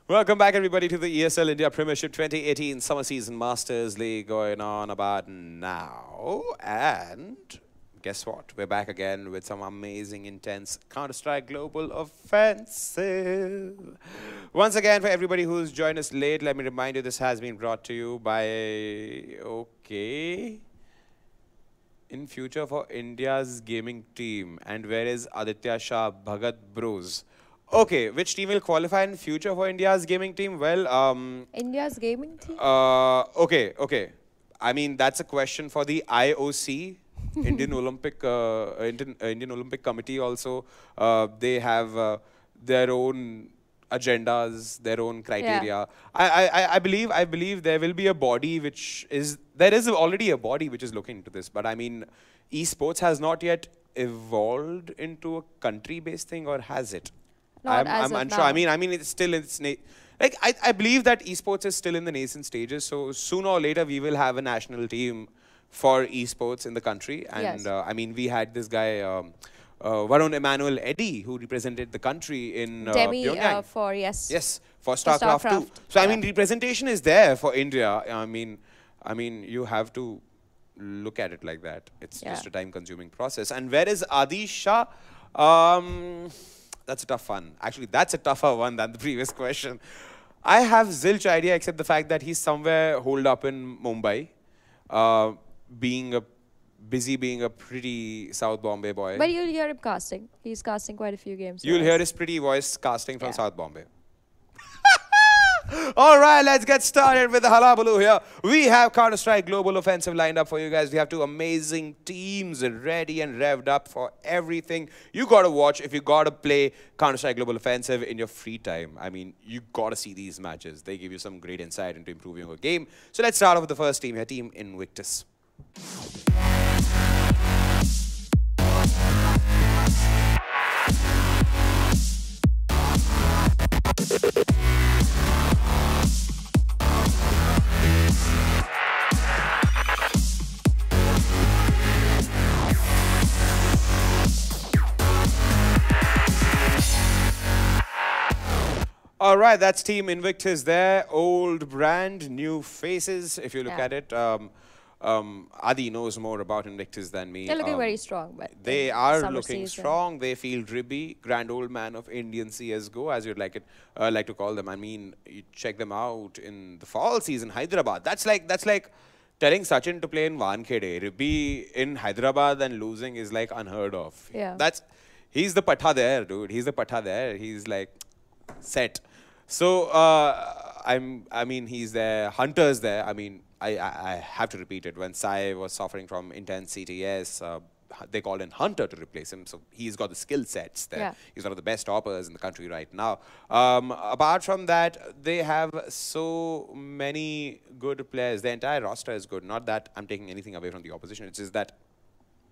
Welcome back, everybody, to the ESL India Premiership 2018 Summer Season Masters League going on about now. And guess what? We're back again with some amazing, intense Counter-Strike Global Offensive. Once again, for everybody who's joined us late, let me remind you this has been brought to you by, in future for India's gaming team. And where is Aditya Shah Bhagat Bros? Okay, which team will qualify in future for India's gaming team? Well, India's gaming team? Okay. I mean, that's a question for the IOC, Indian Olympic Committee also. They have their own agendas, their own criteria. Yeah. I believe there will be a body there is already a body which is looking into this. But I mean, esports has not yet evolved into a country-based thing, or has it? I'm unsure. I mean, it's still in its I believe that esports is still in the nascent stages. So sooner or later, we will have a national team for esports in the country. And yes. I mean, we had this guy, Varun Emmanuel Eddy, who represented the country in Pyongyang. For StarCraft 2. So I mean, representation is there for India. I mean, you have to look at it like that. It's just a time-consuming process. And where is Adi Shah? That's a tough one. Actually, that's a tougher one than the previous question. I have zilch idea except the fact that he's somewhere holed up in Mumbai, being a pretty South Bombay boy. But you'll hear him casting. He's casting quite a few games. You'll hear his pretty voice casting from South Bombay. All right, let's get started with the halabaloo here. We have Counter-Strike Global Offensive lined up for you guys. We have two amazing teams ready and revved up for everything you got to watch if you got to play Counter-Strike Global Offensive in your free time. I mean, you got to see these matches. They give you some great insight into improving your game. So let's start off with the first team here, Team Invictus. All right, that's Team Invictus there. Old brand, new faces. If you look at it, Adi knows more about Invictus than me. They're looking very strong. But they are looking strong. They feel dribby, grand old man of Indian CSGO, as you'd like to call them. I mean, you check them out in the fall season, Hyderabad. That's like telling Sachin to play in Wankhede. Ribby in Hyderabad and losing is like unheard of. Yeah. He's the patha there, dude. He's the patha there. He's like set. So I mean, he's there. Hunter's there. I mean, I have to repeat it. When Sai was suffering from intense CTS, they called in Hunter to replace him. So he's got the skill sets there. Yeah. He's one of the best toppers in the country right now. Apart from that, they have so many good players. The entire roster is good. Not that I'm taking anything away from the opposition. It's just that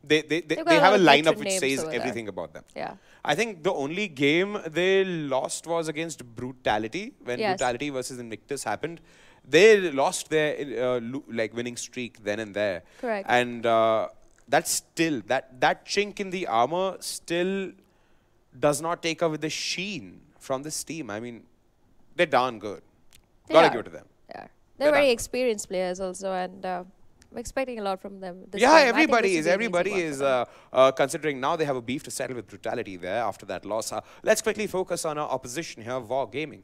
they have a lineup which says everything about them. Yeah. I think the only game they lost was against Brutality. When Brutality versus Invictus happened, they lost their winning streak then and there. Correct. And that's still that chink in the armor still does not take away the sheen from this team. I mean, they're darn good. Gotta give it to them. Yeah. They're very experienced players also, and I'm expecting a lot from them. Everybody is considering now they have a beef to settle with Brutality there after that loss. Let's quickly focus on our opposition here, War Gaming.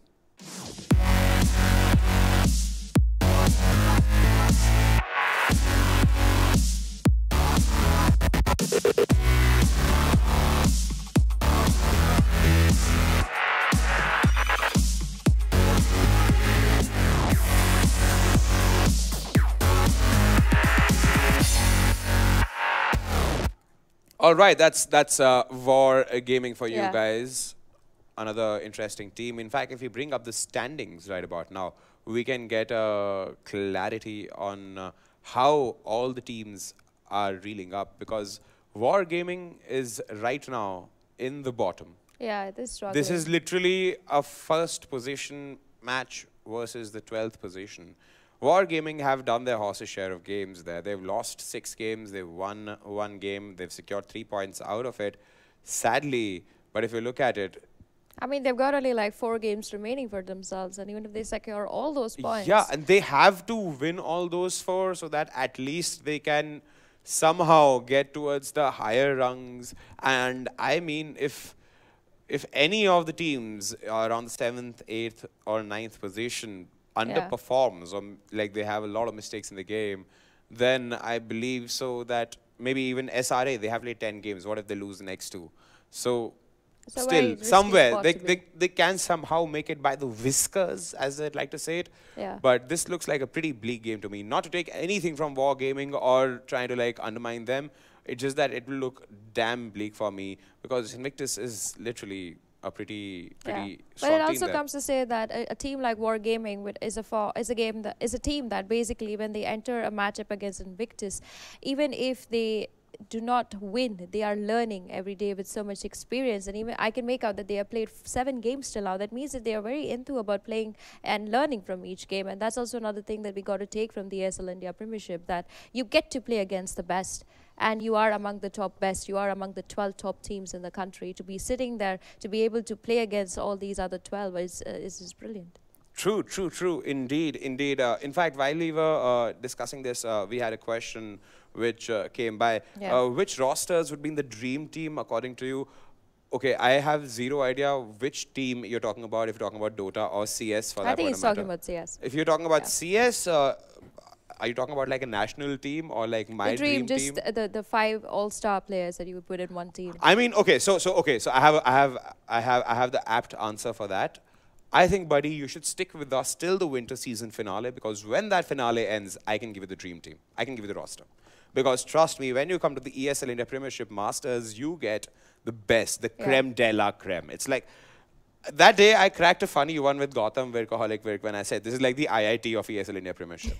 All right, that's War Gaming for you guys. Another interesting team. In fact, if you bring up the standings right about now, we can get a clarity on how all the teams are reeling up, because War Gaming is right now in the bottom. Yeah, it is struggling. This is literally a first position match versus the 12th position. War Gaming have done their horse's share of games there. They've lost 6 games. They've won 1 game. They've secured 3 points out of it. Sadly, but if you look at it, I mean, they've got only like 4 games remaining for themselves, and even if they secure all those points. Yeah, and they have to win all those 4 so that at least they can somehow get towards the higher rungs. And I mean, if any of the teams are on the 7th, 8th, or 9th position underperforms, or like they have a lot of mistakes in the game, then I believe so that maybe even SRA, they have played 10 games. What if they lose the next 2? So It's a very still, risky somewhere, spot they, to be. they can somehow make it by the whiskers, as I'd like to say it. Yeah. But this looks like a pretty bleak game to me. Not to take anything from Wargaming or trying to like undermine them. It's just that it will look damn bleak for me because Invictus is literally a pretty But strong it team also there. comes to say that a team like Wargaming is a team that basically when they enter a matchup against Invictus, even if they do not win, they are learning every day with so much experience. And even I can make out that they have played 7 games till now. That means that they are very into about playing and learning from each game. And that's also another thing that we got to take from the ESL India Premiership, that you get to play against the best. And you are among the top best. You are among the 12 top teams in the country. To be sitting there, to be able to play against all these other 12 is brilliant. True. Indeed. In fact, while we were discussing this, we had a question which came by. Yeah. Which rosters would be in the dream team according to you? Okay, I have zero idea which team you're talking about, if you're talking about Dota or CS for that I think matter. he's talking about CS. If you're talking about CS, are you talking about like a national team or like my The dream, team? just the 5 all-star players that you would put in one team. I mean, okay, so I have the apt answer for that. I think, buddy, you should stick with us till the winter season finale, because when that finale ends, I can give you the dream team. I can give you the roster. Because trust me, when you come to the ESL India Premiership Masters, you get the best, the creme de la creme. It's like, that day I cracked a funny one with Gautam Virkaholic Virk when I said, this is like the IIT of ESL India Premiership.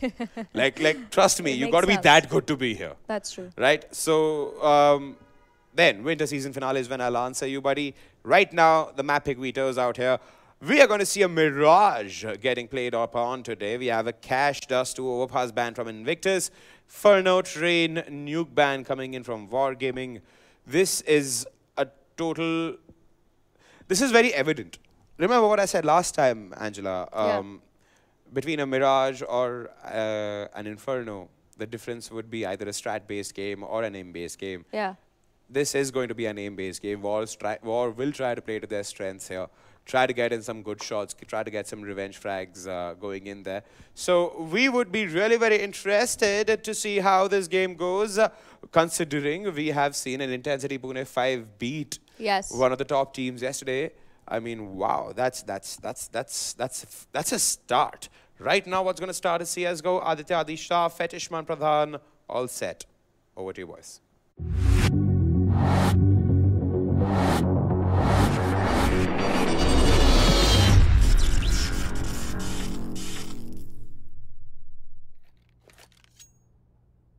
like, trust me, It you makes got to be sense. that good to be here. That's true. Right? So, then, winter season finale is when I'll answer you, buddy. Right now, the map pick vetoes out here. We are going to see a Mirage getting played upon today. We have a Cash Dust 2 Overpass ban from Invictus. Furno Train Nuke ban coming in from Wargaming. This is a total... This is very evident. Remember what I said last time, Angela? Between a Mirage or an Inferno, the difference would be either a strat-based game or an aim-based game. Yeah. This is going to be an aim-based game. War will try to play to their strengths here. Try to get in some good shots. Try to get some revenge frags going in there. So we would be really very interested to see how this game goes, considering we have seen an Intensity Pune 5 beat one of the top teams yesterday. I mean, wow, that's a start. Right now, what's going to start is CSGO, Aditya Adisha, Fetishman Pradhan, all set. Over to you, boys.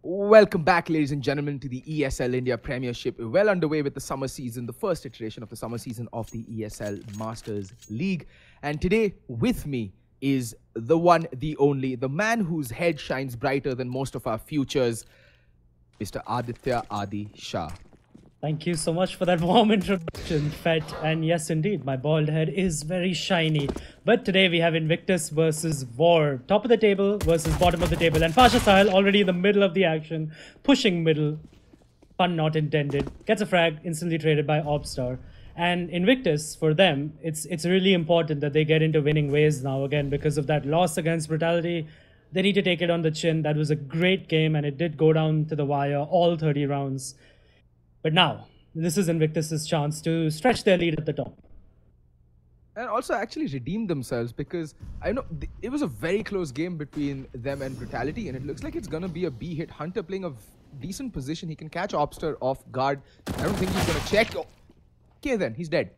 Welcome back, ladies and gentlemen, to the ESL India Premiership. We're well underway with the summer season, the first iteration of the summer season of the ESL Masters League. And today, with me, is the one, the only, the man whose head shines brighter than most of our futures, Mr. Aditya Adi Shah. Thank you so much for that warm introduction, Fet. And yes, indeed, my bald head is very shiny. But today we have Invictus versus War. Top of the table versus bottom of the table. And Pasha Sahil already in the middle of the action, pushing middle, pun not intended, gets a frag, instantly traded by Obstar. And Invictus, for them, it's really important that they get into winning ways now again because of that loss against Brutality. They need to take it on the chin. That was a great game and it did go down to the wire, all 30 rounds. But now, this is Invictus' chance to stretch their lead at the top. And also actually redeem themselves, because I know it was a very close game between them and Brutality, and it looks like it's going to be a B-hit. Hunter playing a decent position. He can catch Obster off guard. I don't think he's going to check. Oh. Okay then, he's dead.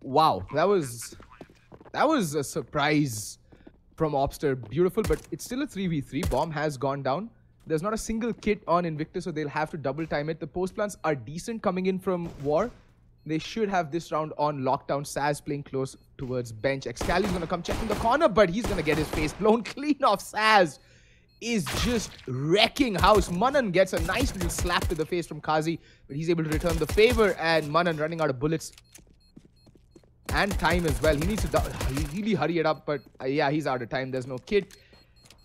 Wow, that was a surprise from Obster. Beautiful, but it's still a 3v3. Bomb has gone down. There's not a single kit on Invictus, so they'll have to double time it. The post plants are decent coming in from War. They should have this round on lockdown. Saz playing close towards bench. Excali is going to come check in the corner, but he's going to get his face blown clean off. Saz is just wrecking house. Manan gets a nice little slap to the face from Kazi, but he's able to return the favor, and Manan running out of bullets. and time as well. He needs to really hurry it up, but yeah, he's out of time. There's no kit.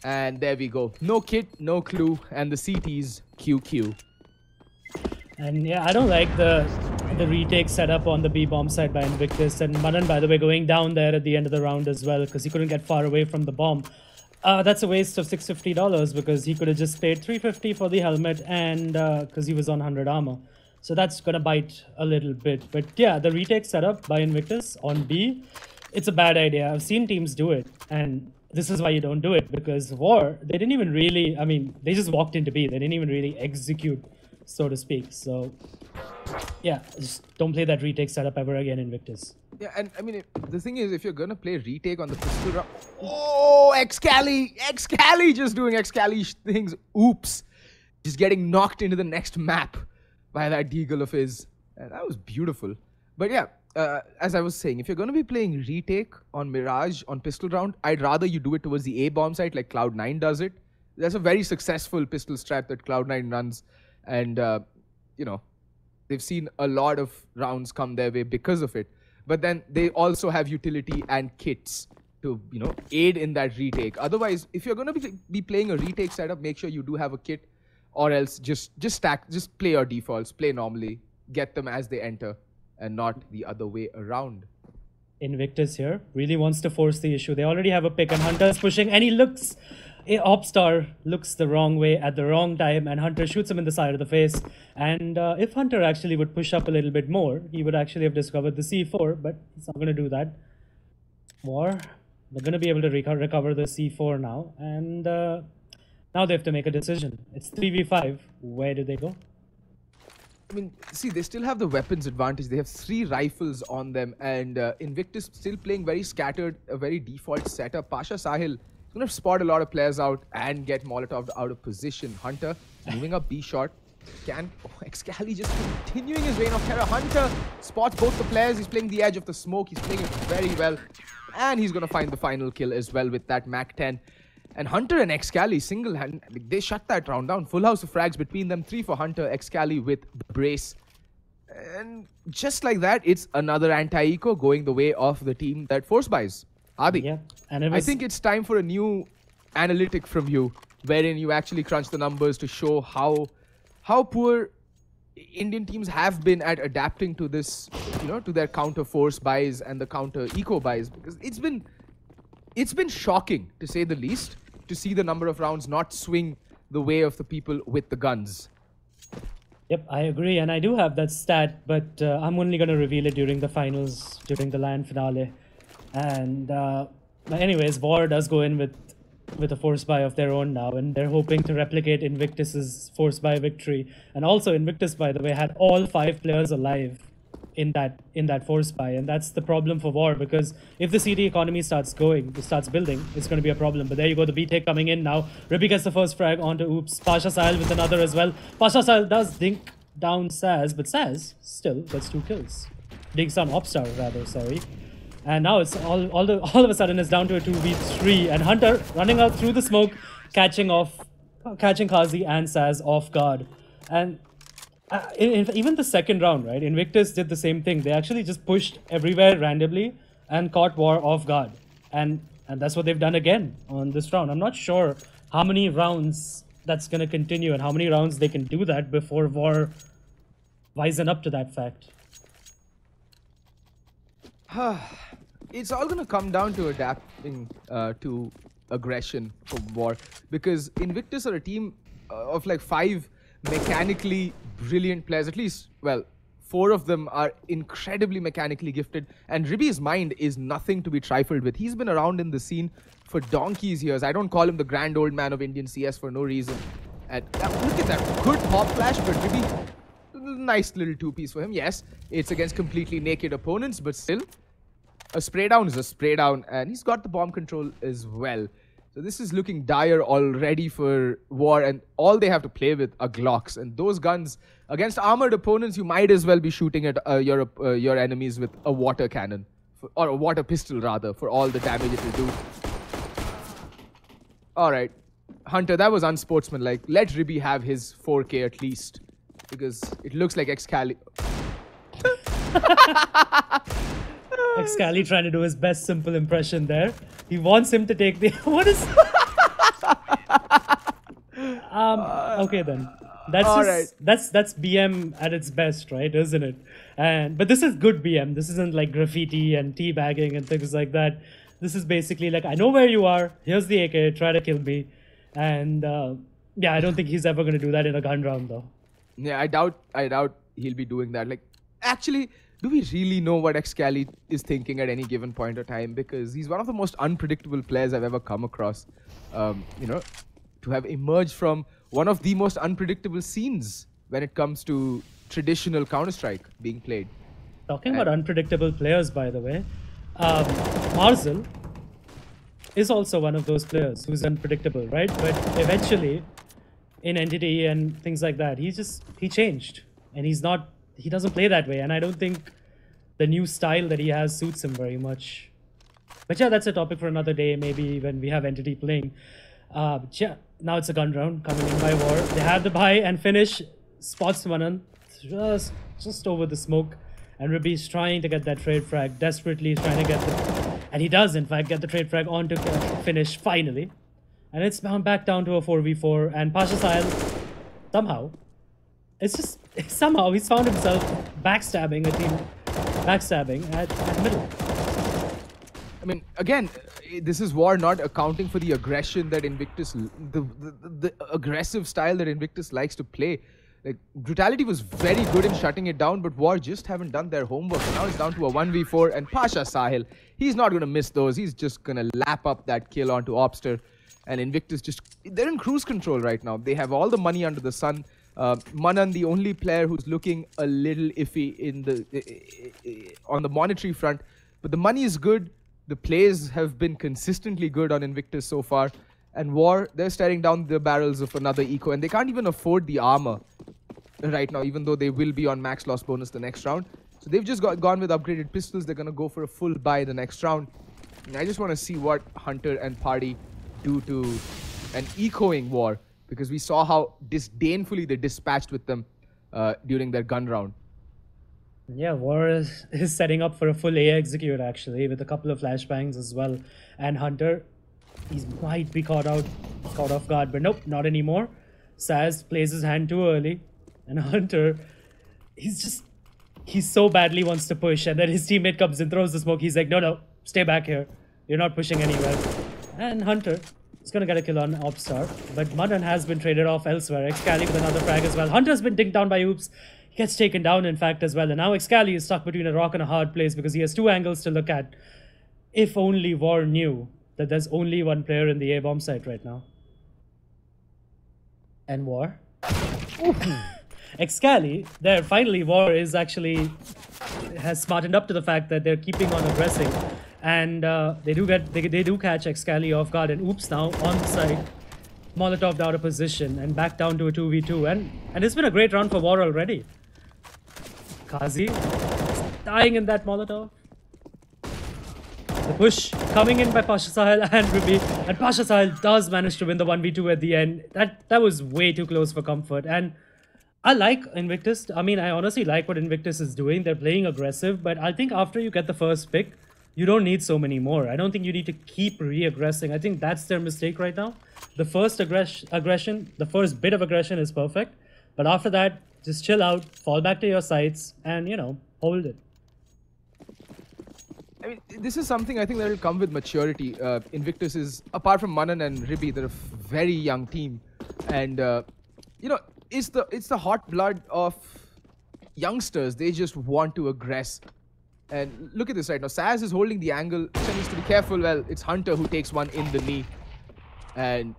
And there we go. No kit, no clue, and the CT's QQ. And yeah, I don't like the retake setup on the B-bomb side by Invictus. And Manan, by the way, going down there at the end of the round as well because he couldn't get far away from the bomb. That's a waste of $650 because he could have just paid $350 for the helmet and because he was on 100 armor. So that's going to bite a little bit. But yeah, the retake setup by Invictus on B, it's a bad idea. I've seen teams do it. And this is why you don't do it because War, they didn't even really, I mean, they just walked into B. They didn't even really execute, so to speak. So yeah, just don't play that retake setup ever again, Invictus. Yeah, and I mean, the thing is, if you're going to play retake on the pistol round... Oh, Excali just doing Excali things. Oops. Just getting knocked into the next map by that deagle of his. And that was beautiful. But yeah, as I was saying, if you're going to be playing retake on Mirage on pistol round, I'd rather you do it towards the A bomb site like Cloud9 does it. That's a very successful pistol strat that Cloud9 runs. And, you know, they've seen a lot of rounds come their way because of it. But then they also have utility and kits to, you know, aid in that retake. Otherwise, if you're going to be playing a retake setup, make sure you do have a kit, or else just play your defaults, play normally, get them as they enter, and not the other way around. Invictus here really wants to force the issue. They already have a pick, and Hunter's pushing, and he looks... Opstar looks the wrong way at the wrong time, and Hunter shoots him in the side of the face. And if Hunter actually would push up a little bit more, he would actually have discovered the C4, but he's not going to do that. War, they're going to be able to recover the C4 now, and now they have to make a decision. It's 3v5. Where do they go? I mean, see, they still have the weapons advantage. They have 3 rifles on them, and Invictus still playing very scattered, a very default setup. Pasha Sahil is going to spot a lot of players out and get Molotov out of position. Hunter moving up B shot. Excali just continuing his reign of terror. Hunter spots both the players. He's playing the edge of the smoke. He's playing it very well. And he's going to find the final kill as well with that Mac 10. And Hunter and Excali single-hand, they shut that round down. Full house of frags between them. 3 for Hunter, Excali with the brace. And just like that, it's another anti-eco going the way of the team that force buys. Adi, yeah, and I think it's time for a new analytic from you, wherein you actually crunch the numbers to show how poor Indian teams have been at adapting to this, you know, to their counter force buys and the counter eco buys, because it's been shocking, to say the least, to see the number of rounds not swing the way of the people with the guns. Yep, I agree, and I do have that stat, but I'm only going to reveal it during the finals, during the LAN finale. And anyways, War does go in with a force buy of their own now, and they're hoping to replicate Invictus's force buy victory. And also, Invictus, by the way, had all 5 players alive in that force buy, and that's the problem for War, because if the CD economy starts building, it's going to be a problem. But there you go, the B-take coming in now. Ribby gets the first frag onto Oops. Pasha Sahil with another as well. Pasha Sahil does dink down Saz, but Saz still gets 2 kills. Dinks down Opstar, rather, sorry. And now it's all of a sudden it's down to a 2v3, and Hunter running out through the smoke, catching Kazi and Saz off guard. And even the second round, right? Invictus did the same thing. They actually just pushed everywhere randomly and caught War off guard. And that's what they've done again on this round. I'm not sure how many rounds that's going to continue and how many rounds they can do that before War wisen up to that fact. It's all going to come down to adapting to aggression for War, because Invictus are a team of like 5 mechanically brilliant players. At least, well, 4 of them are incredibly mechanically gifted, and Ribby's mind is nothing to be trifled with. He's been around in the scene for donkey's years. I don't call him the grand old man of Indian CS for no reason. And look at that good hop flash, but Ribby, nice little 2-piece for him. Yes, it's against completely naked opponents, but still, a spray down is a spray down, and he's got the bomb control as well. So this is looking dire already for War, and all they have to play with are Glocks. And those guns, against armored opponents, you might as well be shooting at your enemies with a water cannon. Or a water pistol, rather, for all the damage it will do. Alright, Hunter, that was unsportsmanlike. Let Ribby have his 4K at least, because it looks like Excali... Excali trying to do his best simple impression there. He wants him to take the... What is... Okay then. That's All just, that's BM at its best, right? Isn't it? But this is good BM. This isn't like graffiti and teabagging and things like that. This is basically like, I know where you are. Here's the AK. Try to kill me. And yeah, I don't think he's ever going to do that in a gun round though. Yeah, I doubt he'll be doing that. Like, actually, do we really know what Excali is thinking at any given point of time? Because he's one of the most unpredictable players I've ever come across. You know, to have emerged from one of the most unpredictable scenes when it comes to traditional Counter-Strike being played. Talking about unpredictable players, by the way, Marzel is also one of those players who's unpredictable, right? But eventually, in Entity and things like that, he changed. And he doesn't play that way. And I don't think the new style that he has suits him very much. But yeah, that's a topic for another day, maybe when we have Entity playing. Yeah, now it's a gun round coming in by War. They have the buy and finish. Spots Manan just over the smoke. And Ruby's trying to get that trade frag, desperately trying to get the... And he does, in fact, get the trade frag on to finish, finally. And it's back down to a 4v4. And Pasha Sahil, somehow, somehow he's found himself backstabbing a team. Backstabbing at middle. I mean, again, this is War not accounting for the aggression that Invictus... The aggressive style that Invictus likes to play. Like, Brutality was very good in shutting it down, but War just haven't done their homework. Now it's down to a 1v4, and Pasha Sahil, he's not going to miss those. He's just going to lap up that kill onto Obster. And Invictus they're in cruise control right now. They have all the money under the sun. Manan, the only player who's looking a little iffy on the monetary front. But the money is good. The plays have been consistently good on Invictus so far. And War, they're staring down the barrels of another eco. And they can't even afford the armor right now, even though they will be on max loss bonus the next round. So they've just gone with upgraded pistols. They're going to go for a full buy the next round. And I just want to see what Hunter and Party do to an ecoing War, because we saw how disdainfully they dispatched with them during their gun round. Yeah, War is setting up for a full A execute, actually, with a couple of flashbangs as well. And Hunter, he might be caught off guard, but nope, not anymore. Saz plays his hand too early, and Hunter, he so badly wants to push, and then his teammate comes and throws the smoke. He's like, no, stay back here. You're not pushing anywhere. And Hunter is going to get a kill on Obstar, but Madan has been traded off elsewhere. Excali with another frag as well. Hunter's been dinked down by Oops. He gets taken down, in fact, as well. And now Excali is stuck between a rock and a hard place because he has two angles to look at. If only War knew that there's only one player in the A-bomb site right now. And War. Excali, there, finally, War is actually has smartened up to the fact that they're keeping on aggressing. And they do catch Excali off guard, and Oops now on the side. Molotov out of position and back down to a 2v2. And it's been a great round for War already. Kazi dying in that Molotov. The push coming in by Pasha Sahil and Ruby. And Pasha Sahil does manage to win the 1v2 at the end. That was way too close for comfort. And I like Invictus. I mean, I honestly like what Invictus is doing. They're playing aggressive. But I think after you get the first pick, you don't need so many more. I don't think you need to keep re-aggressing. I think that's their mistake right now. The first aggression, the first bit of aggression is perfect. But after that, just chill out, fall back to your sights, and, you know, hold it. I mean, this is something I think that will come with maturity. Invictus is, apart from Manan and Ribi, they're a very young team. And, you know, it's the hot blood of youngsters. They just want to aggress. And look at this right now. Saz is holding the angle. He needs to be careful. Well, it's Hunter who takes one in the knee and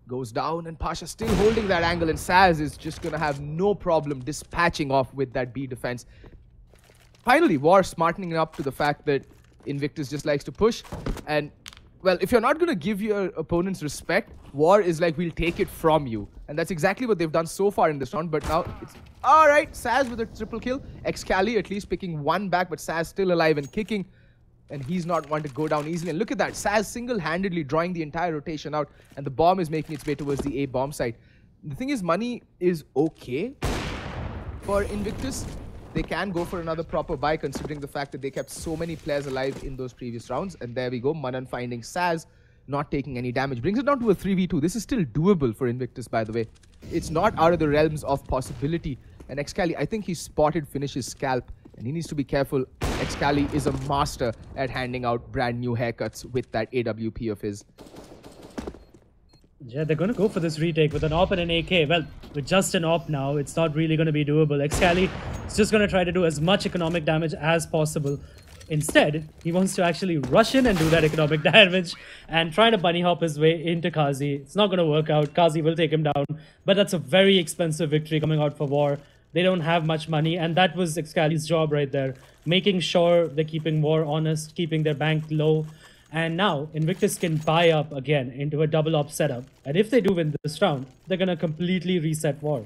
goes down. And Pasha still holding that angle. And Saz is just going to have no problem dispatching off with that B defense. Finally, War smartening up to the fact that Invictus just likes to push. And, well, if you're not going to give your opponents respect, War is like, we'll take it from you. And that's exactly what they've done so far in this round. But now it's... Alright, Saz with a triple kill. Excali at least picking one back, but Saz still alive and kicking. And he's not one to go down easily. And look at that, Saz single-handedly drawing the entire rotation out. And the bomb is making its way towards the A bomb site. The thing is, money is okay for Invictus. they can go for another proper buy considering the fact that they kept so many players alive in those previous rounds. And there we go, Manan finding Saz, not taking any damage. Brings it down to a 3v2. This is still doable for Invictus, by the way. It's not out of the realms of possibility. And Excali, I think he spotted Finish's scalp, and he needs to be careful. Excali is a master at handing out brand new haircuts with that AWP of his. Yeah, they're going to go for this retake with an AWP and an AK. Well, with just an AWP now, it's not really going to be doable. Excali is just going to try to do as much economic damage as possible. Instead, he wants to actually rush in and do that economic damage and try to bunny hop his way into Kazi. It's not going to work out. Kazi will take him down. But that's a very expensive victory coming out for War. They don't have much money, and that was Excali's job right there. Making sure they're keeping War honest, keeping their bank low. And now, Invictus can buy up again into a double op setup. And if they do win this round, they're going to completely reset War.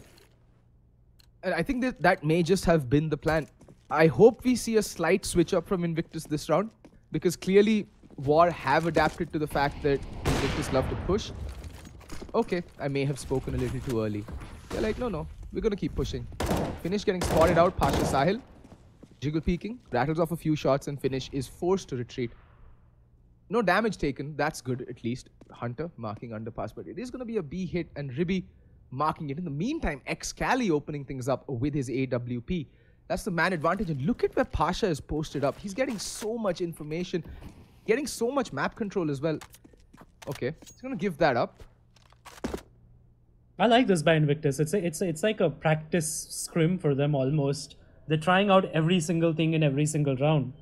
And I think that may just have been the plan. I hope we see a slight switch up from Invictus this round, because clearly War have adapted to the fact that Invictus love to push. Okay, I may have spoken a little too early. They're like, no, we're going to keep pushing. Finish getting spotted out, Pasha Sahil. Jiggle peeking, rattles off a few shots, and Finish is forced to retreat. No damage taken, that's good at least. Hunter marking underpass, but it is going to be a B hit, and Ribby marking it. In the meantime, Excali opening things up with his AWP. That's the man advantage, and look at where Pasha is posted up. He's getting so much information, getting so much map control as well. Okay, he's going to give that up. I like this by Invictus. It's like a practice scrim for them almost. They're trying out every single thing in every single round.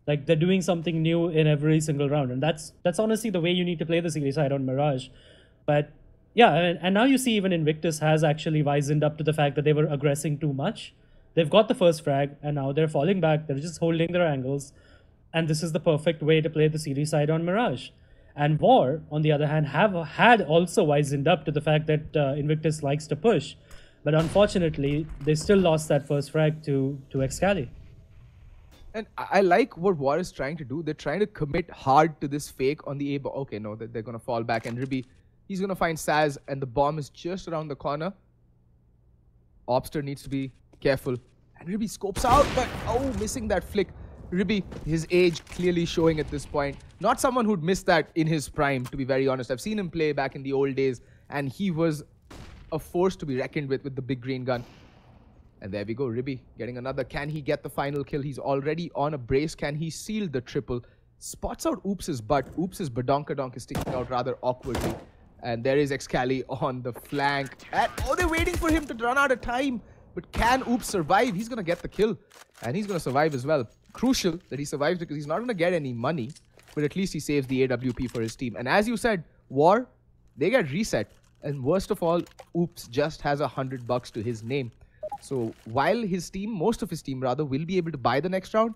Like, they're doing something new in every single round. And that's honestly the way you need to play the series side on Mirage. But yeah, and now you see even Invictus has actually wisened up to the fact that they were aggressing too much. They've got the first frag, and now they're falling back. They're just holding their angles. And this is the perfect way to play the series side on Mirage. And War, on the other hand, had also wisened up to the fact that Invictus likes to push. But unfortunately, they still lost that first frag to Excali. And I like what War is trying to do. They're trying to commit hard to this fake on the A. Okay, no, they're going to fall back. And Ribby, he's going to find Saz, and the bomb is just around the corner. Obster needs to be careful. And Ribby scopes out, but missing that flick. Ribby, his age clearly showing at this point. Not someone who'd missed that in his prime, to be very honest. I've seen him play back in the old days, and he was a force to be reckoned with the big green gun. And there we go, Ribby getting another. Can he get the final kill? He's already on a brace. Can he seal the triple? Spots out Oops' butt. Oops' badonkadonk is sticking out rather awkwardly. And there is Excali on the flank. And they're waiting for him to run out of time. But can Oops survive? He's going to get the kill. And he's going to survive as well. Crucial that he survives, because he's not going to get any money. But at least he saves the AWP for his team. And as you said, War, they get reset. And worst of all, Oops just has $100 to his name. So while his team, most of his team rather, will be able to buy the next round,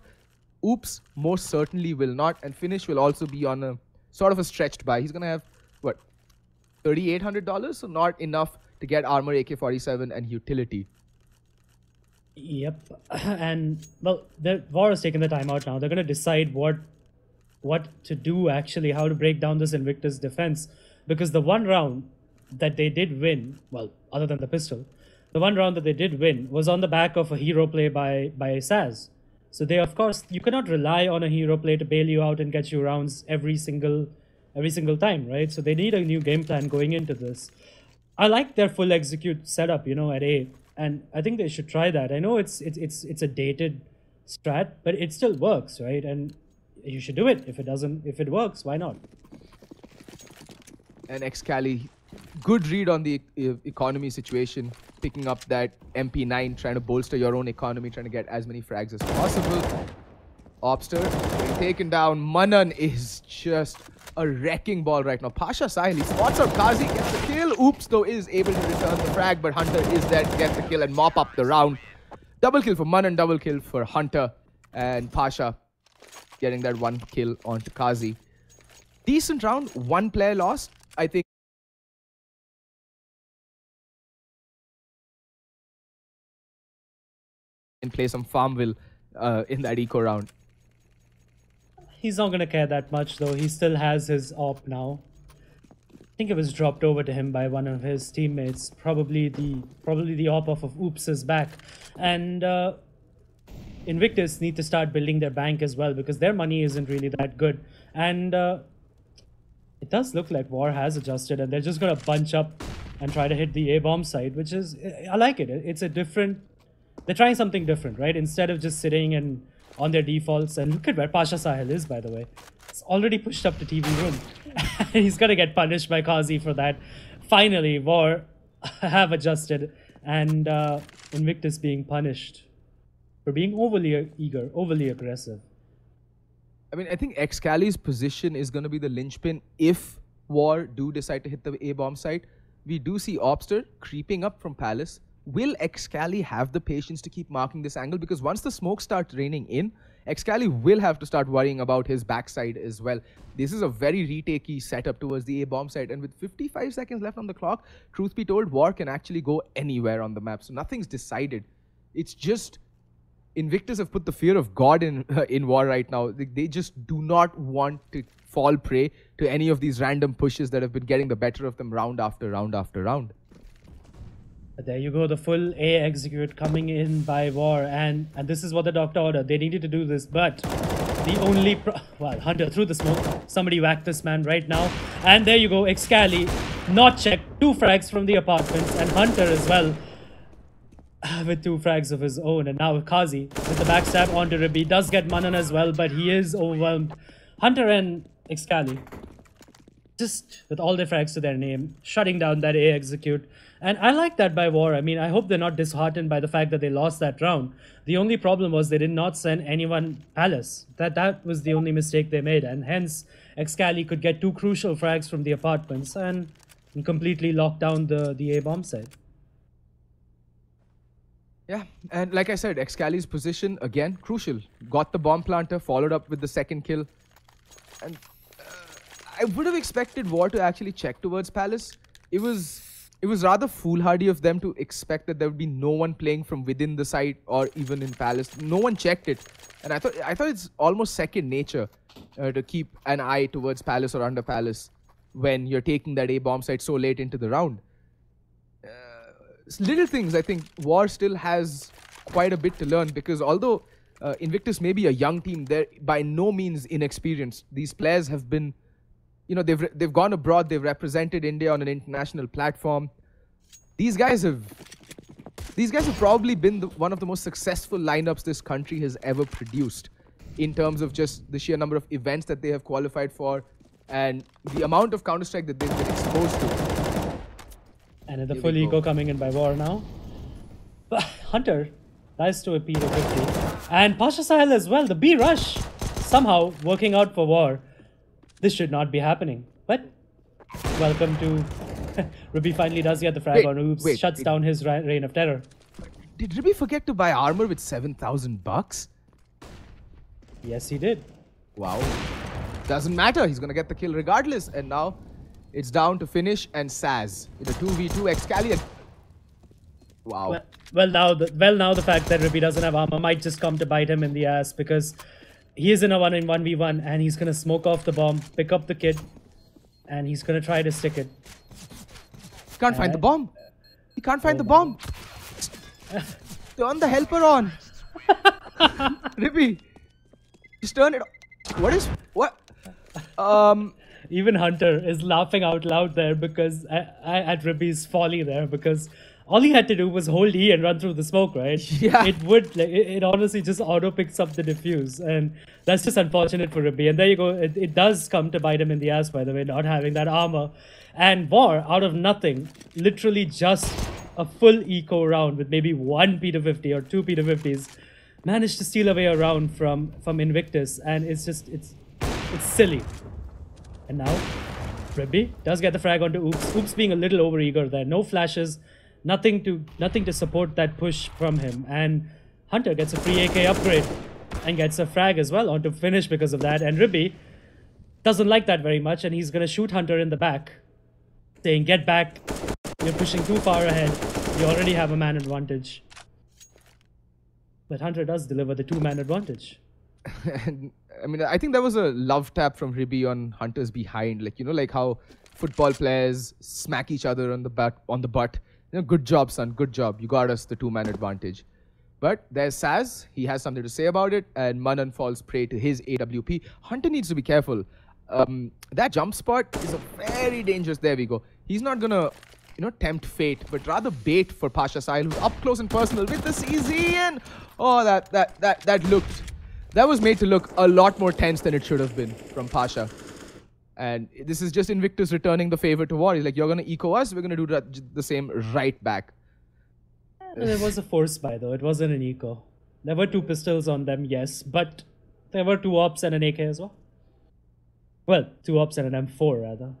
Oops most certainly will not. And Finish will also be on a sort of a stretched buy. He's going to have, what, $3,800? So not enough to get armor, AK-47 and utility. Yep. And, well, War has taken the time out now. They're going to decide what to do, actually, how to break down this Invictus defense. Because the one round that they did win, well, other than the pistol, the one round that they did win was on the back of a hero play by Saz. So they, of course, you cannot rely on a hero play to bail you out and get you rounds every single time, right? So they need a new game plan going into this. I like their full execute setup, at A, and I think they should try that. I know it's a dated strat, but it still works, right? And you should do it. If it works, why not? And Excali, good read on the economy situation, picking up that MP9, trying to bolster your own economy, trying to get as many frags as possible. Obster getting taken down. Manan is just a wrecking ball right now. Pasha Sahil, he spots out Kazi, gets the kill. Oops, though, is able to return the frag, but Hunter is there to get the kill and mop up the round. Double kill for Manan, double kill for Hunter, and Pasha getting that one kill onto Kazi. Decent round, one player lost. I think and play some Farmville in that eco round. He's not going to care that much, though. He still has his AWP now. I think it was dropped over to him by one of his teammates. Probably the AWP off of Oops' back. And Invictus need to start building their bank as well because their money isn't really that good. And it does look like War has adjusted and they're just going to bunch up and try to hit the A-bomb side, which is, I like it. It's a different, they're trying something different, right? Instead of just sitting and on their defaults, and look at where Pasha Sahil is, by the way. It's already pushed up the TV room. He's going to get punished by Kazi for that. Finally, War have adjusted and Invictus being punished for being overly eager, overly aggressive. I mean, I think Excali's position is going to be the linchpin if War do decide to hit the A-bomb site. We do see Obster creeping up from Palace. Will Excali have the patience to keep marking this angle? Because once the smoke starts raining in, Excali will have to start worrying about his backside as well. This is a very retakey setup towards the A-bomb site. And with 55 seconds left on the clock, truth be told, War can actually go anywhere on the map. So nothing's decided. It's just Invictus have put the fear of God in War right now. They just do not want to fall prey to any of these random pushes that have been getting the better of them round after round after round. There you go, the full A execute coming in by War, and this is what the doctor ordered. They needed to do this, but the only well, Hunter through the smoke. Somebody whacked this man right now, and there you go, Excali not checked, 2 frags from the apartments, and Hunter as well with 2 frags of his own. And now Kazi with the backstab onto Ribi does get Manan as well, but he is overwhelmed. Hunter and Excali just with all their frags to their name, shutting down that A execute. And I like that by War. I mean, I hope they're not disheartened by the fact that they lost that round. The only problem was they did not send anyone Palace. That was the only mistake they made. And hence, Excali could get 2 crucial frags from the apartments and completely lock down the A-bomb side. Yeah, and like I said, Excali's position, again, crucial. Got the bomb planter, followed up with the second kill. And I would have expected War to actually check towards Palace. It was rather foolhardy of them to expect that there would be no one playing from within the site or even in Palace. No one checked it. And I thought it's almost second nature to keep an eye towards Palace or under Palace when you're taking that A-bomb site so late into the round. Little things, I think War still has quite a bit to learn, because although Invictus may be a young team, they're by no means inexperienced. These players have been, you know, they've gone abroad, they've represented India on an international platform. These guys have probably been one of the most successful lineups this country has ever produced in terms of just the sheer number of events that they have qualified for and the amount of Counter-Strike that they've been exposed to. And the full eco coming in by War now. But Hunter dies to a P to 50. And Pasha Sahil as well. The B rush somehow working out for War. This should not be happening. But welcome to... Ruby finally does get the frag on Oops. Shuts down his reign of terror. Did Ruby forget to buy armor with 7,000 bucks? Yes, he did. Wow. Doesn't matter. He's going to get the kill regardless. And now... it's down to Finish and Saz with a 2v2 Excali. Wow. Well, now the fact that Ruby doesn't have armor might just come to bite him in the ass, because he is in a 1v1 and he's going to smoke off the bomb, pick up the kit, and he's going to try to stick it. He can't find the bomb. He can't find the bomb. Turn the helper on. Ruby, just turn it on. What? Even Hunter is laughing out loud there because at Ruby's folly there, because all he had to do was hold E and run through the smoke, right? Yeah. It honestly just auto picks up the diffuse, and that's just unfortunate for Ruby. And there you go. It does come to bite him in the ass, by the way, not having that armor. And War, out of nothing, literally just a full eco round with maybe 1 P250 or 2 P250s, managed to steal away a round from Invictus, and it's silly. And now, Ruby does get the frag onto Oops. Oops being a little overeager there. No flashes, nothing to support that push from him. And Hunter gets a free AK upgrade and gets a frag as well onto Finish because of that. And Ruby doesn't like that very much, and he's going to shoot Hunter in the back, saying, "Get back, you're pushing too far ahead. You already have a man advantage." But Hunter does deliver the 2-man advantage. I mean, I think that was a love tap from Ribi on Hunter's behind. Like, you know, like how football players smack each other on the butt. You know, good job, son. Good job. You got us the 2-man advantage. But there's Saz. He has something to say about it. And Manan falls prey to his AWP. Hunter needs to be careful. That jump spot is a very dangerous. There we go. He's not going to, tempt fate, but rather bait for Pasha Sahil, who's up close and personal with the CZ. And oh, that was made to look a lot more tense than it should have been from Pasha. And this is just Invictus returning the favor to War. He's like, you're going to eco us, we're going to do the same right back. There was a force buy though, it wasn't an eco. There were 2 pistols on them, yes, but there were 2 ops and an AK as well. Well, 2 ops and an M4 rather,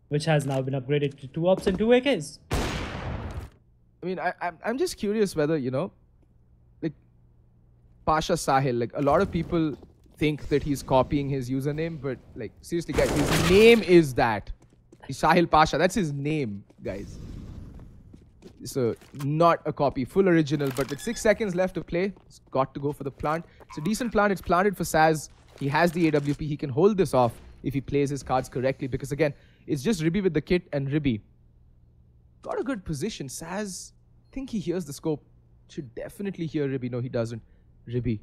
which has now been upgraded to 2 ops and 2 AKs. I mean, I'm just curious whether, like Pasha Sahil, like a lot of people think that he's copying his username, but like seriously guys, his name is that. Sahil Pasha, that's his name, guys. So not a copy, full original, but with 6 seconds left to play, it's got to go for the plant. It's a decent plant, it's planted for Saz. He has the AWP, he can hold this off if he plays his cards correctly, because again, it's just Ribby with the kit and Ribby. Got a good position. Saz, I think he hears the scope. Should definitely hear Ribby. No, he doesn't. Ribby.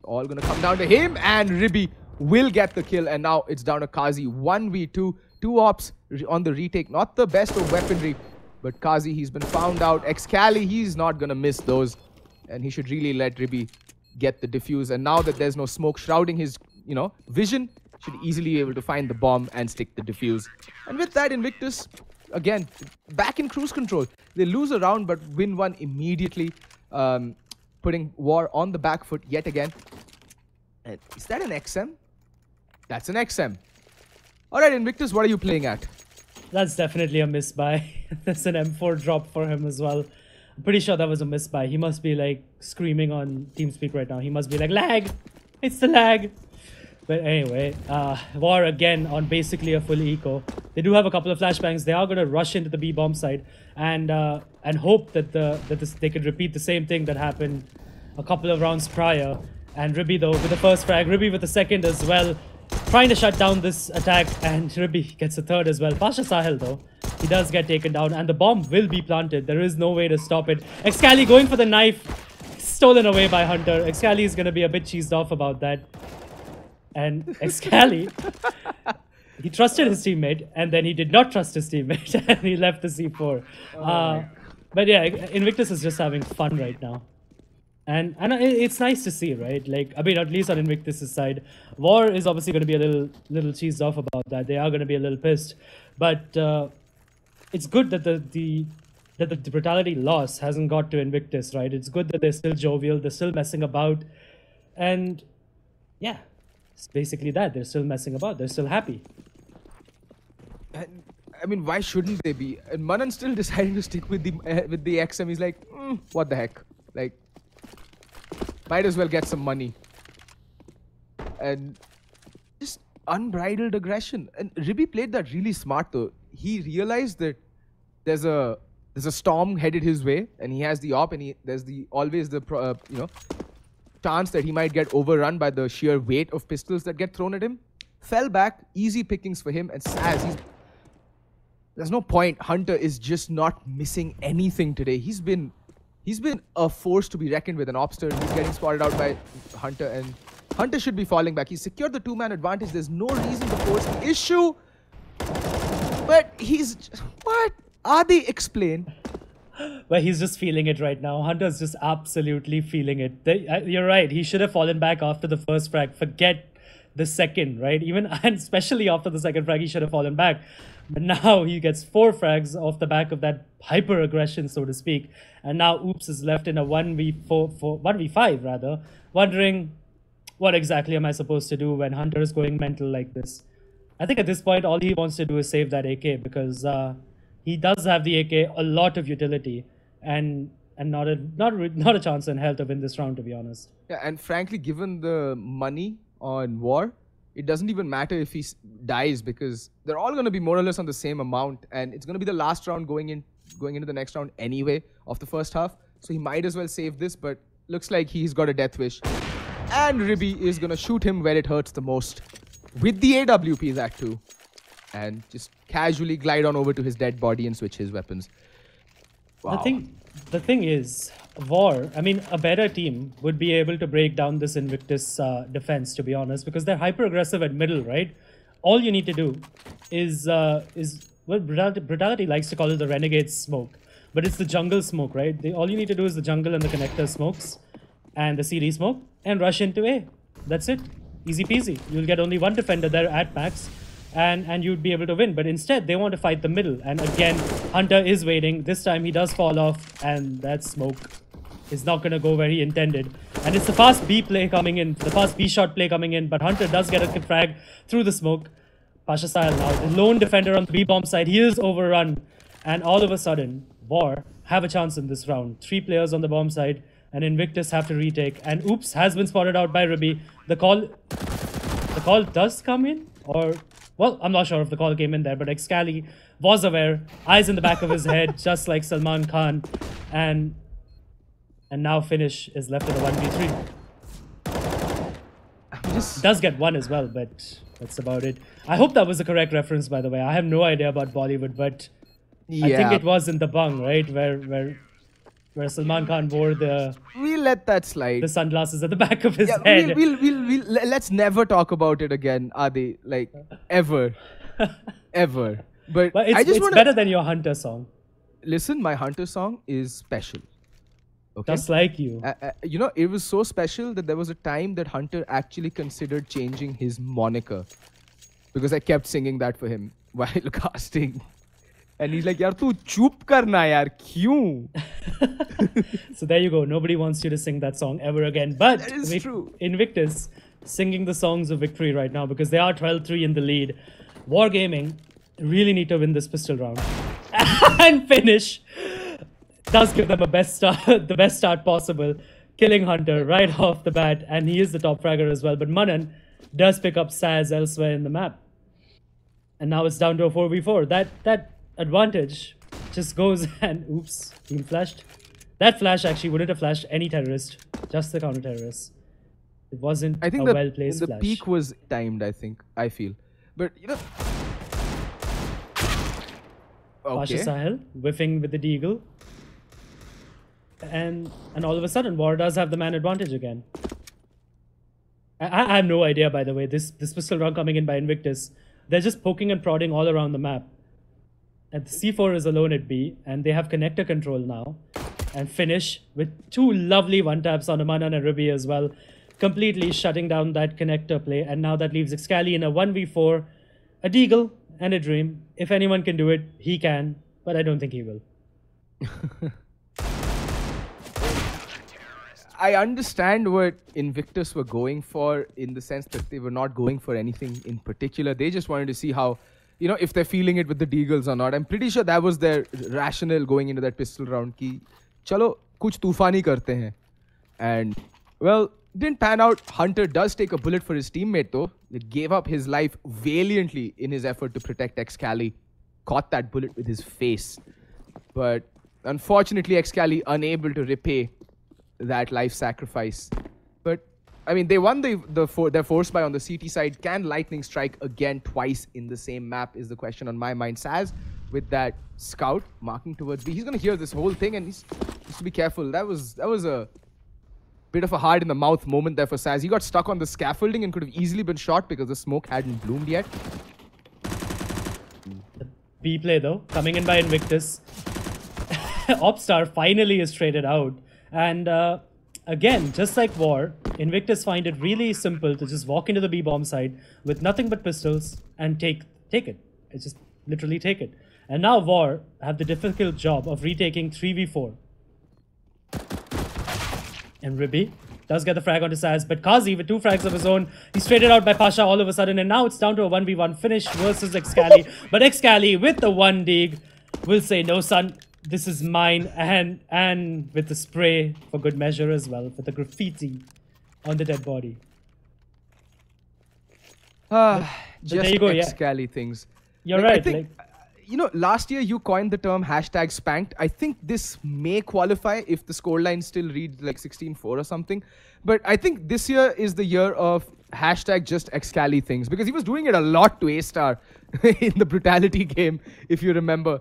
All gonna come down to him, and Ribby will get the kill, and now it's down to Kazi. 1v2, 2 ops on the retake. Not the best of weaponry, but Kazi, he's been found out. Excali, he's not gonna miss those, and he should really let Ribby get the defuse. And now that there's no smoke shrouding his, vision, should easily be able to find the bomb and stick the defuse. And with that, Invictus, again, back in cruise control. They lose a round, but win one immediately, putting War on the back foot yet again. And is that an XM? That's an XM. All right, Invictus, what are you playing at? That's definitely a miss buy. That's an M4 drop for him as well. I'm pretty sure that was a miss buy. He must be like screaming on TeamSpeak right now. He must be like, lag! It's the lag! But anyway, War again on basically a full eco. They do have a couple of flashbangs. They are going to rush into the B bomb side and hope that they could repeat the same thing that happened a couple of rounds prior. And Ribby though with the first frag, Ribby with the second as well, trying to shut down this attack, and Ribby gets a third as well. Pasha Sahil though, he does get taken down, and the bomb will be planted. There is no way to stop it. Excali going for the knife, stolen away by Hunter. Excali is going to be a bit cheesed off about that. And Excali, he trusted his teammate, and then he did not trust his teammate, and he left the C4. But yeah, Invictus is just having fun right now. And it's nice to see, right? Like, I mean, at least on Invictus' side. War is obviously going to be a little cheesed off about that. They are going to be a little pissed. But it's good that the brutality loss hasn't got to Invictus, right? It's good that they're still jovial, they're still messing about. And yeah, it's basically that. They're still messing about, they're still happy. And, I mean, why shouldn't they be? And Manan still deciding to stick with the XM. He's like, what the heck? Like, might as well get some money. And just unbridled aggression. And Ribby played that really smart though. He realized that there's a storm headed his way, and he has the op, and there's always the chance that he might get overrun by the sheer weight of pistols that get thrown at him. Fell back, easy pickings for him, and Saz, there's no point. Hunter is just not missing anything today. He's been a force to be reckoned with. An Obster, he's getting spotted out by Hunter, and Hunter should be falling back. He's secured the 2-man advantage. There's no reason to force the issue. But he's just, what? Adi, explain. But he's just feeling it right now. Hunter's just absolutely feeling it. You're right. He should have fallen back after the first frag. Forget the second, right? Even and especially after the second frag, he should have fallen back. But now he gets 4 frags off the back of that hyper aggression, so to speak. And now Oops is left in a 1v5 rather, wondering what exactly am I supposed to do when Hunter is going mental like this. I think at this point all he wants to do is save that AK, because he does have the AK, a lot of utility, and not a chance in hell to win this round, to be honest. Yeah, and frankly, given the money on War, it doesn't even matter if he dies, because they're all going to be more or less on the same amount, and it's going to be the last round going into the next round anyway of the first half. So he might as well save this, but looks like he's got a death wish. And Ribby is going to shoot him where it hurts the most. With the AWP, that too. And just casually glide on over to his dead body and switch his weapons. Wow. The thing is, War, I mean, a better team would be able to break down this Invictus defense, to be honest, because they're hyper aggressive at middle, right? All you need to do is well, Brutality likes to call it the Renegade smoke, but it's the jungle smoke, right? All you need to do is the jungle and the connector smokes and the CD smoke and rush into A. That's it. Easy peasy. You'll get only one defender there at max, and you'd be able to win. But instead, they want to fight the middle. And again, Hunter is waiting. This time he does fall off, and that smoke is not going to go where he intended. And it's the fast B play coming in, the fast B shot play coming in, but Hunter does get a frag through the smoke. Pasha Sahel now, the lone defender on the B bomb side, he is overrun. And all of a sudden, War have a chance in this round. 3 players on the bomb side, and Invictus have to retake. And oops, has been spotted out by Ruby. The call does come in, or, well, I'm not sure if the call came in there, but Excali was aware, eyes in the back of his head, just like Salman Khan. And now Finish is left with a 1v3. Does get one as well, but that's about it. I hope that was the correct reference, by the way. I have no idea about Bollywood, but yeah. I think it was in the bung, right? Where Salman Khan wore we'll let that slide. The sunglasses at the back of his head. Let's never talk about it again, Adi. Like, ever. Ever. But it's better than your Hunter song. Listen, my Hunter song is special. Okay? Just like you. You know, it was so special that there was a time that Hunter actually considered changing his moniker. Because I kept singing that for him while casting. And he's like, yaar, tu chup karna yaar, kyun? So there you go. Nobody wants you to sing that song ever again. But that is true. Invictus singing the songs of victory right now because they are 12-3 in the lead. Wargaming really need to win this pistol round. And Finish does give them the best start possible, killing Hunter right off the bat, and he is the top fragger as well. But Manan does pick up Saz elsewhere in the map. And now it's down to a 4v4. That advantage just goes and oops, team flashed. That flash actually wouldn't have flashed any terrorist, just the counter terrorist. It wasn't a well-placed flash. The peak was timed, I feel. But, you know... Pasha Sahel whiffing with the deagle. And all of a sudden, War does have the man advantage again. I have no idea, by the way, this pistol round coming in by Invictus. They're just poking and prodding all around the map. And the C4 is alone at B, and they have connector control now. And Finish with 2 lovely one-taps on Amanan and Ruby as well, completely shutting down that connector play. And now that leaves Excali in a 1v4, a deagle and a dream. If anyone can do it, he can, but I don't think he will. I understand what Invictus were going for in the sense that they were not going for anything in particular. They just wanted to see how, you know, if they're feeling it with the deagles or not. I'm pretty sure that was their rationale going into that pistol round. Ki, chalo, kuch tufani karte hain. And, well, didn't pan out. Hunter does take a bullet for his teammate though. He gave up his life valiantly in his effort to protect Excali. Caught that bullet with his face. But unfortunately, Excali unable to repay that life sacrifice. But I mean, they won their force buy on the CT side. Can Lightning strike again twice in the same map is the question on my mind. Saz with that scout marking towards B. He's gonna hear this whole thing and he's to be careful. That was a bit of a hard in the mouth moment there for Saz. He got stuck on the scaffolding and could have easily been shot because the smoke hadn't bloomed yet. The B play though, coming in by Invictus. Opstar finally is traded out. And again, just like War, Invictus find it really simple to just walk into the B-bomb side with nothing but pistols and take it. It's just literally take it. And now War have the difficult job of retaking 3v4. And Ribi does get the frag onto Saz, but Kazi with 2 frags of his own, he's traded out by Pasha all of a sudden, and now it's down to a 1v1 finish versus Excali. But Excali with the 1 dig will say, no son, this is mine, and with the spray for good measure as well, with the graffiti on the dead body. Just there you go, Excali things. You're right. I think, you know, last year you coined the term #spanked. I think this may qualify if the scoreline still reads like 16-4 or something. But I think this year is the year of #just Excali things, because he was doing it a lot to A-Star in the brutality game, if you remember.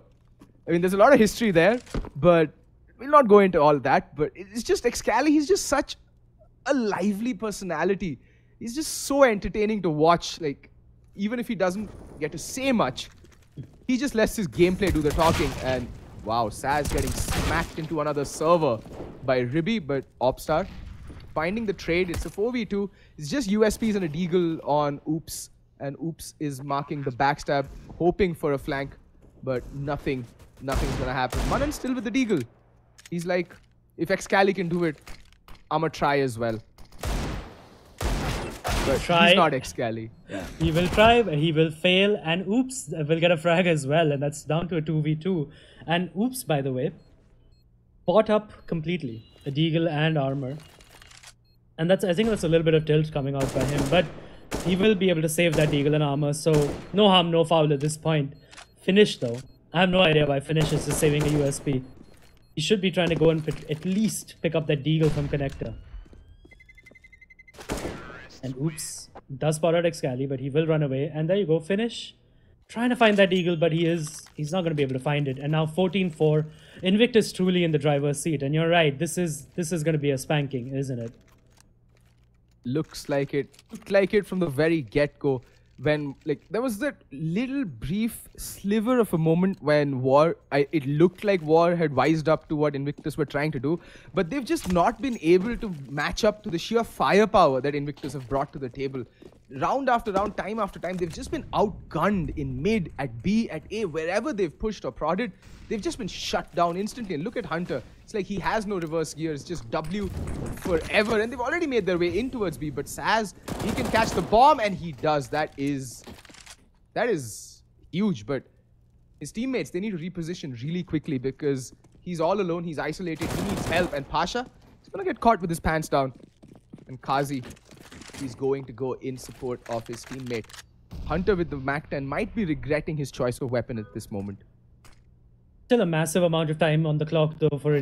I mean, there's a lot of history there, but we'll not go into all that, but it's just Excali. He's just such a lively personality. He's just so entertaining to watch. Like, even if he doesn't get to say much, he just lets his gameplay do the talking. And wow, Saz getting smacked into another server by Ribby, but Opstar finding the trade. It's a 4v2. It's just USPs and a deagle on Oops, and Oops is marking the backstab, hoping for a flank, but nothing's gonna happen. Manan's still with the deagle. He's like, if Excali can do it, I'ma try as well. But he's not Excali. Yeah. He will try, he will fail, and Oops will get a frag as well, and that's down to a 2v2. And Oops, by the way, bought up completely, a deagle and armor. And I think that's a little bit of tilt coming out by him, but he will be able to save that deagle and armor, so no harm, no foul at this point. Finish though, I have no idea why Finish is just saving a USP. He should be trying to go and at least pick up that deagle from Connector. And Oops does spot out Excali, but he will run away. And there you go, Finish. Trying to find that eagle, but he's not going to be able to find it. And now 14-4. Invictus truly in the driver's seat. And you're right, this is going to be a spanking, isn't it? Looks like it. Looked like it from the very get-go. When, like, there was that little brief sliver of a moment when it looked like War had wised up to what Invictus were trying to do, but they've just not been able to match up to the sheer firepower that Invictus have brought to the table. Round after round, time after time, they've just been outgunned in mid, at B, at A, wherever they've pushed or prodded. They've just been shut down instantly. And look at Hunter. It's like he has no reverse gear. It's just W forever. And they've already made their way in towards B. But Saz, he can catch the bomb, and he does. That is huge. But his teammates, they need to reposition really quickly because he's all alone. He's isolated. He needs help. And Pasha, he's going to get caught with his pants down. And Kazi, he's going to go in support of his teammate. Hunter with the MAC-10 might be regretting his choice of weapon at this moment. Still a massive amount of time on the clock though for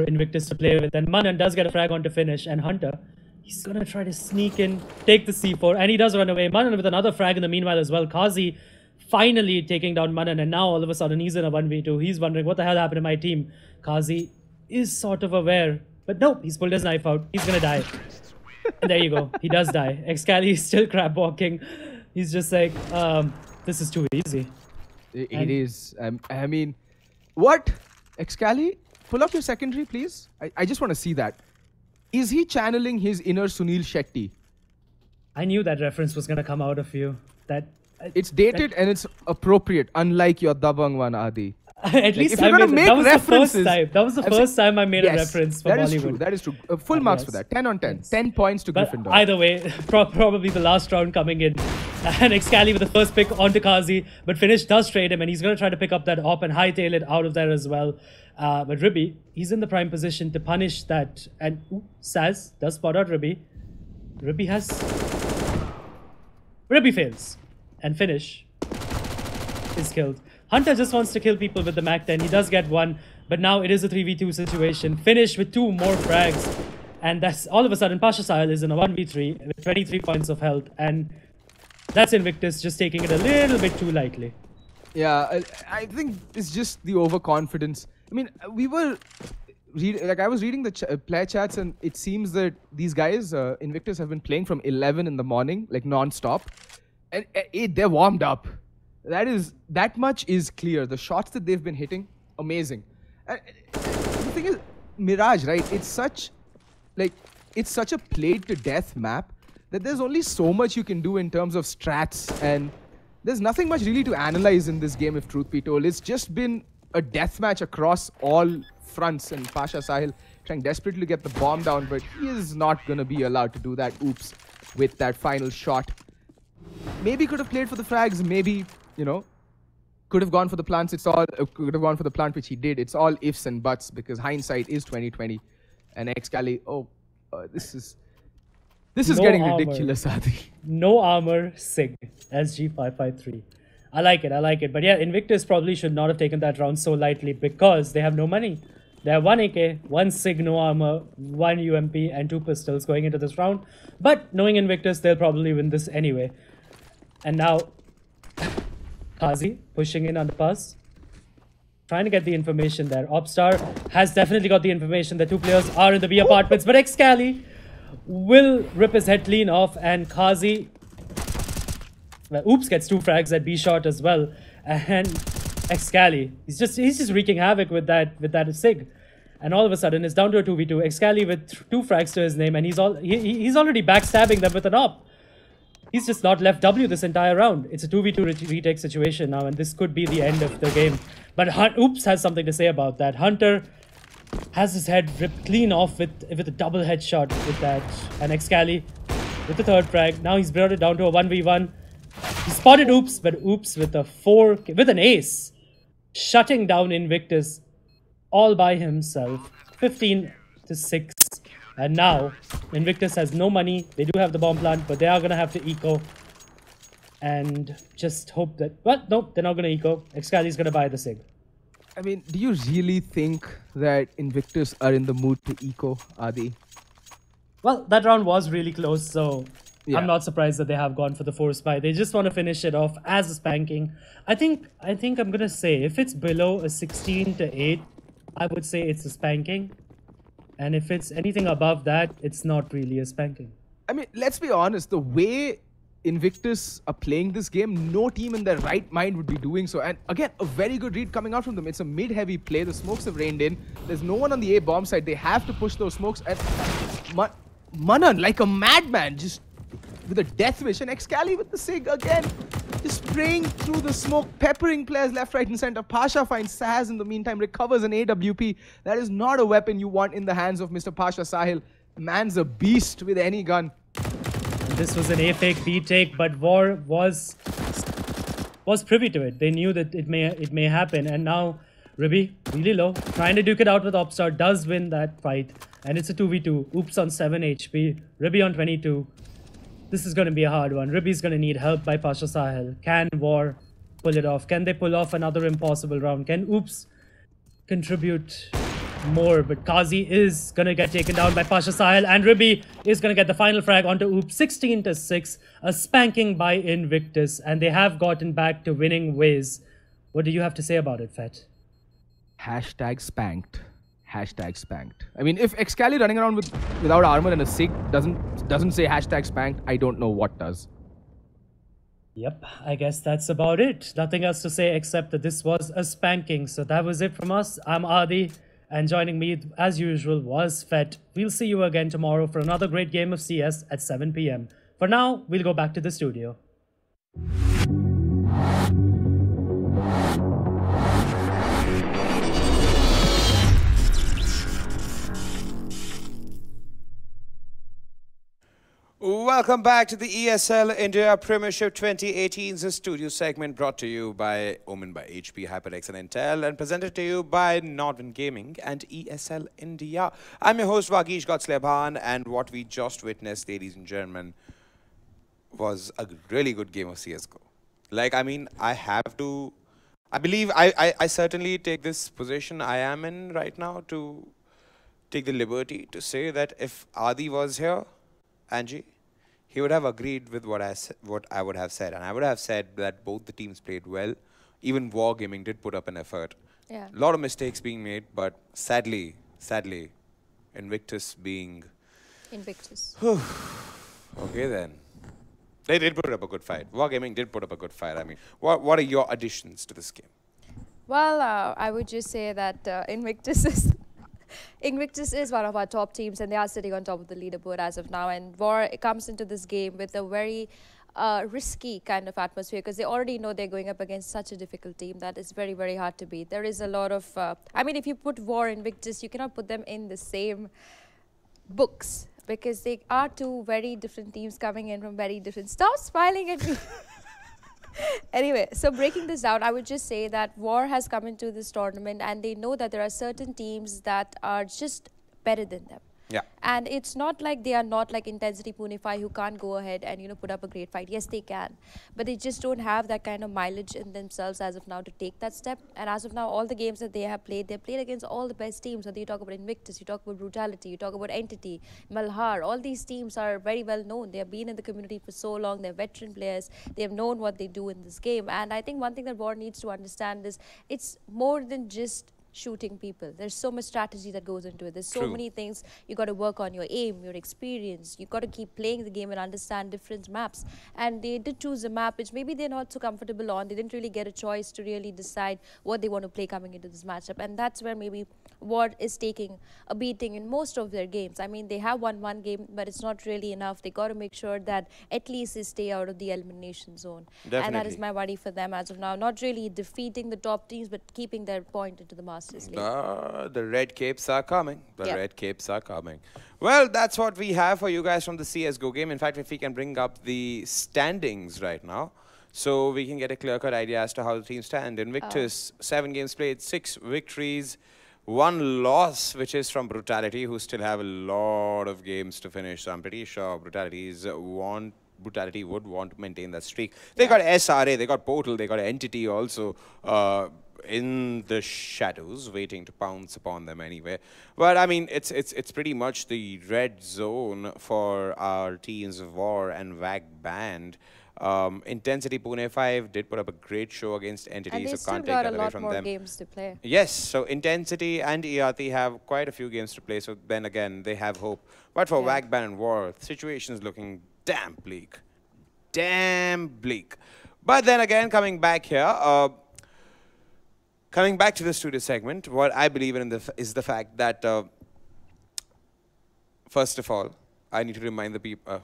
Invictus to play with. And Manan does get a frag on to Finish, and Hunter, he's gonna try to sneak in, take the C4, and he does run away. Manan with another frag in the meanwhile as well. Kazi finally taking down Manan, and now all of a sudden he's in a 1v2. He's wondering what the hell happened to my team. Kazi is sort of aware, but nope, he's pulled his knife out. He's gonna die. And there you go, he does die. Excali is still crab walking. He's just like, this is too easy. It is. I mean, what? Excali, pull up your secondary, please. I just want to see that. Is he channeling his inner Sunil Shetty? I knew that reference was going to come out of you. It's dated and it's appropriate, unlike your Dabang one, Adi. At least if you're going to make references... That was the first time I made a reference for that Bollywood. Is true. That is true. Full marks for that. 10 on 10. 10 points to Gryffindor. Either way, probably the last round coming in. And Excali with the first pick onto Kazi. But Finish does trade him, and he's going to try to pick up that op and hightail it out of there as well. But Ribby, he's in the prime position to punish that. And Saz does spot out Ribby. Ribby fails. And Finish is killed. Hunter just wants to kill people with the MAC-10. He does get one, but now it is a 3v2 situation. Finish with 2 more frags. And that's all of a sudden, Pasha Sahil is in a 1v3 with 23 points of health. And that's Invictus just taking it a little bit too lightly. Yeah, I think it's just the overconfidence. I mean, we were... I was reading the player chats, and it seems that these guys, Invictus, have been playing from 11 in the morning, like non-stop. And they're warmed up. That much is clear. The shots that they've been hitting, amazing. The thing is, Mirage, right? It's such a played to death map that there's only so much you can do in terms of strats, and there's nothing much really to analyze in this game, if truth be told. It's just been a deathmatch across all fronts, and Pasha Sahil trying desperately to get the bomb down, but he is not gonna be allowed to do that. Oops, with that final shot. Maybe could have played for the frags, maybe, you know, could have gone for the plants. It's all could have gone for the plant, which he did. It's all ifs and buts because hindsight is 2020. And Excali, this is No getting armor. ridiculous, Adi. No armor, SIG, SG553. I like it. But yeah, Invictus probably should not have taken that round so lightly because they have no money. They have 1 AK, 1 SIG, no armor, 1 UMP, and 2 pistols going into this round. But knowing Invictus, they'll probably win this anyway. And now, Kazi pushing in on the pass. trying to get the information there. Opstar has definitely got the information. The two players are in the B apartments, but Excali will rip his head clean off, and Kazi, well, Oops gets 2 frags at B shot as well, and Excali, he's just wreaking havoc with that SIG, and all of a sudden it's down to a 2v2. Excali with 2 frags to his name, and he's already backstabbing them with an op. He's just not left W this entire round. It's a 2v2 retake situation now, and this could be the end of the game. But Oops has something to say about that. Hunter has his head ripped clean off with a double headshot with that. And Excali with the 3rd frag. Now he's brought it down to a 1v1. He spotted Oops, but Oops with an ace, shutting down Invictus all by himself. 15-6. And now, Invictus has no money. They do have the bomb plant, but they are going to have to eco. And just hope that... Well, no, they're not going to eco. Excali's going to buy the SIG. I mean, do you really think that Invictus are in the mood to eco, Adi? Well, that round was really close, so yeah. I'm not surprised that they have gone for the force buy. They just want to finish it off as a spanking. I think I'm going to say, if it's below a 16-8, I would say it's a spanking. And if it's anything above that, it's not really a spanking. I mean, let's be honest. The way Invictus are playing this game, no team in their right mind would be doing so. And again, a very good read coming out from them. It's a mid-heavy play. The smokes have rained in. There's no one on the A bomb side. They have to push those smokes. And Manan, like a madman, just with a death wish. And Excali with the SIG again. Just spraying through the smoke, peppering players left, right, and center. Pasha finds Sahaz in the meantime, recovers an AWP. That is not a weapon you want in the hands of Mr. Pasha Sahil. Man's a beast with any gun. And this was an A fake, B take, but War was privy to it. They knew that it may happen, and now Ribby really low, trying to duke it out with Opstar, does win that fight, and it's a 2v2. Oops on 7 HP, Ribby on 22. This is going to be a hard one. Ribby's going to need help by Pasha Sahil. Can War pull it off? Can they pull off another impossible round? Can Oops contribute more? But Kazi is going to get taken down by Pasha Sahil, and Ribby is going to get the final frag onto Oops. 16-6. A spanking by Invictus, and they have gotten back to winning ways. What do you have to say about it, Fet? Hashtag spanked. Hashtag spanked. I mean, if Excali running around without armor and a SIG doesn't say hashtag spanked, I don't know what does. Yep, I guess that's about it. Nothing else to say except that this was a spanking. So that was it from us. I'm Adi, and joining me as usual was Fet. We'll see you again tomorrow for another great game of CS at 7 PM. For now, we'll go back to the studio. Welcome back to the ESL India Premiership 2018's studio segment, brought to you by Omen by HP, HyperX and Intel, and presented to you by Nodwin Gaming and ESL India. I'm your host Vagish Gotslebhan, and what we just witnessed, ladies and gentlemen, was a really good game of CSGO. Like, I mean, I believe I certainly take this position I am in right now to take the liberty to say that if Adi was here, Angie, he would have agreed with what I would have said. And I would have said that both the teams played well. Even Wargaming did put up an effort. Yeah. A lot of mistakes being made, but sadly, Invictus being... Invictus. Okay then. They did put up a good fight. Wargaming did put up a good fight. I mean, what are your additions to this game? Well, I would just say that Invictus is one of our top teams, and they are sitting on top of the leaderboard as of now. And War comes into this game with a very risky kind of atmosphere, because they already know they're going up against such a difficult team that is very, very hard to beat. There is a lot of... I mean, if you put War and Invictus, you cannot put them in the same books, because they are two very different teams coming in from very different... Stop smiling at me! Anyway, so breaking this down, I would just say that War has come into this tournament and they know that there are certain teams that are just better than them. Yeah. And it's not like they are not like Intensity Punify who can't go ahead and, put up a great fight. Yes, they can. But they just don't have that kind of mileage in themselves as of now to take that step. And as of now, all the games that they have played, they've played against all the best teams. Whether you talk about Invictus, you talk about Brutality, you talk about Entity, Malhar, all these teams are very well known. They have been in the community for so long. They're veteran players. They have known what they do in this game. And I think one thing that War needs to understand is it's more than just shooting people. There's so much strategy that goes into it. There's so True. many things. You got to work on your aim, your experience. You got to keep playing the game and understand different maps. And they did choose a map which maybe they're not so comfortable on. They didn't really get a choice to really decide what they want to play coming into this matchup. And that's where maybe Ward is taking a beating in most of their games. I mean, they have won one game, but it's not really enough. They got to make sure that at least they stay out of the elimination zone. And that Definitely. is my worry for them as of now. Not really defeating the top teams, but keeping their point into the Masters League. The red capes are coming. The Yep. red capes are coming. Well, that's what we have for you guys from the CSGO game. In fact, if we can bring up the standings right now, so we can get a clear-cut idea as to how the teams stand. Invictus, 7 games played, 6 victories, 1 loss, which is from Brutality, who still have a lot of games to finish. So I'm pretty sure Brutality would want to maintain that streak. They got SRA, they got Portal, they got Entity also in the shadows, waiting to pounce upon them anyway. But I mean, it's pretty much the red zone for our teams of War and VAG Band. Intensity Pune 5 did put up a great show against Entity, And they so still can't take got that a away lot from more them. games to play. Yes, so Intensity and ERT have quite a few games to play, so then again, they have hope. But for Yeah. Wagban and War, the situation is looking damn bleak. Damn bleak. But then again, coming back here, coming back to the studio segment, what I believe in is the fact that, first of all, I need to remind the people...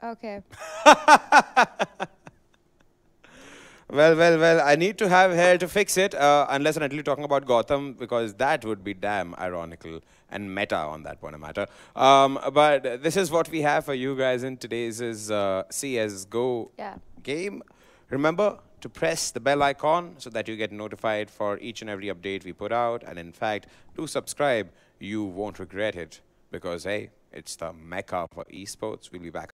Okay. Well, I need to have hair to fix it, unless and until you're talking about Gotham, because that would be damn ironical and meta on that point of matter. But this is what we have for you guys in today's CSGO Yeah. game. Remember to press the bell icon so that you get notified for each and every update we put out. And in fact, do subscribe. You won't regret it because, hey, it's the mecca for esports. We'll be back.